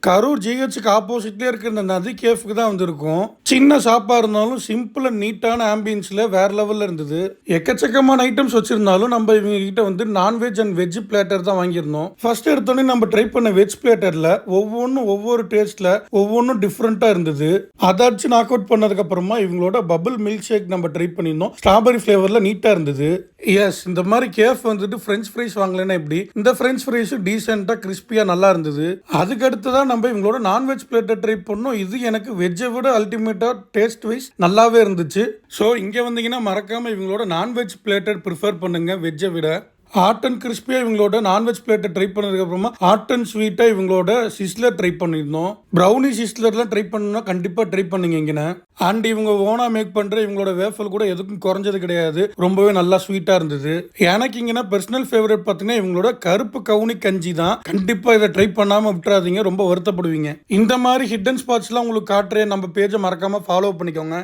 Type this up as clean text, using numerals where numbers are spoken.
கரூர் ஜிஹெச்சுக்கு ஆப்போசிட்லேயே இருக்கிற இந்த நதி கேஃப்க்கு தான் வந்திருக்கும். சின்ன ஷாப்பாக இருந்தாலும் சிம்பிள் அண்ட் நீட்டான ஆம்பியன்ஸில் வேற லெவலில் இருந்தது. எக்கச்சக்கமான ஐட்டம்ஸ் வச்சிருந்தாலும் நம்ம இவங்க கிட்ட வந்து நான்வெஜ் அண்ட் வெஜ் பிளேட்டர் தான் வாங்கியிருந்தோம். ஃபர்ஸ்ட் எடுத்தோடனே நம்ம ட்ரை பண்ண வெஜ் பிளேட்டரில் ஒவ்வொன்றும் ஒவ்வொரு டேஸ்ட்டில் ஒவ்வொன்றும் டிஃப்ரெண்ட்டாக இருந்தது. அதாச்சும் நாக் அவுட் பண்ணதுக்கு அப்புறமா இவங்களோட பபிள் மில்க் ஷேக் நம்ம ட்ரை பண்ணியிருந்தோம். ஸ்ட்ராபெரி ஃப்ளேவரில் நீட்டாக இருந்தது. எஸ், இந்த மாதிரி கேஃப் வந்துட்டு ஃப்ரெஞ்ச் ஃப்ரைஸ் வாங்கலைன்னா எப்படி, இந்த ஃப்ரெஞ்ச் ஃப்ரைஸ் டீசெண்டாக கிறிஸ்பியாக நல்லா இருந்தது. அதுக்கு அடுத்து தான் நம்ம இவங்களோட நான்வெஜ் பிளேட்டை ட்ரை பண்ணோம். இது எனக்கு வெஜ்ஜை விட அல்டிமேட்டா டேஸ்ட் வைஸ் நல்லாவே இருந்துச்சு. ஸோ இங்கே வந்தீங்கன்னா மறக்காம இவங்களோட நான்வெஜ் பிளேட்டர் ப்ரிஃபர் பண்ணுங்க வெஜ்ஜை விட. ஹாட் அண்ட் கிறிஸ்பியாக இவங்களோட நான்வெஜ் பிளேட்டை ட்ரை பண்ணதுக்கு அப்புறமா ஹாட் அண்ட் ஸ்வீட்டாக இவங்களோட சிஸ்லர் ட்ரை பண்ணியிருந்தோம். ப்ரௌனி சிஸ்லர்லாம் ட்ரை பண்ணணும்னா கண்டிப்பாக ட்ரை பண்ணுங்க இங்கே. அண்ட் இவங்க ஓனா மேக் பண்ணுற இவங்களோட வேஃபல் கூட எதுக்கும் குறைஞ்சது கிடையாது. ரொம்பவே நல்லா ஸ்வீட்டாக இருந்தது. எனக்கு இங்கன்னா பர்சனல் ஃபேவரட் பார்த்தீங்கன்னா இவங்களோட கருப்பு கவுனி கஞ்சி தான். கண்டிப்பாக இதை ட்ரை பண்ணாமல் விட்டுறாதீங்க, ரொம்ப வருத்தப்படுவீங்க. இந்த மாதிரி ஹிடன் ஸ்பாட்ஸ்லாம் உங்களுக்கு காட்டுறேன். நம்ம பேஜை மறக்காமல் ஃபாலோ பண்ணிக்கோங்க.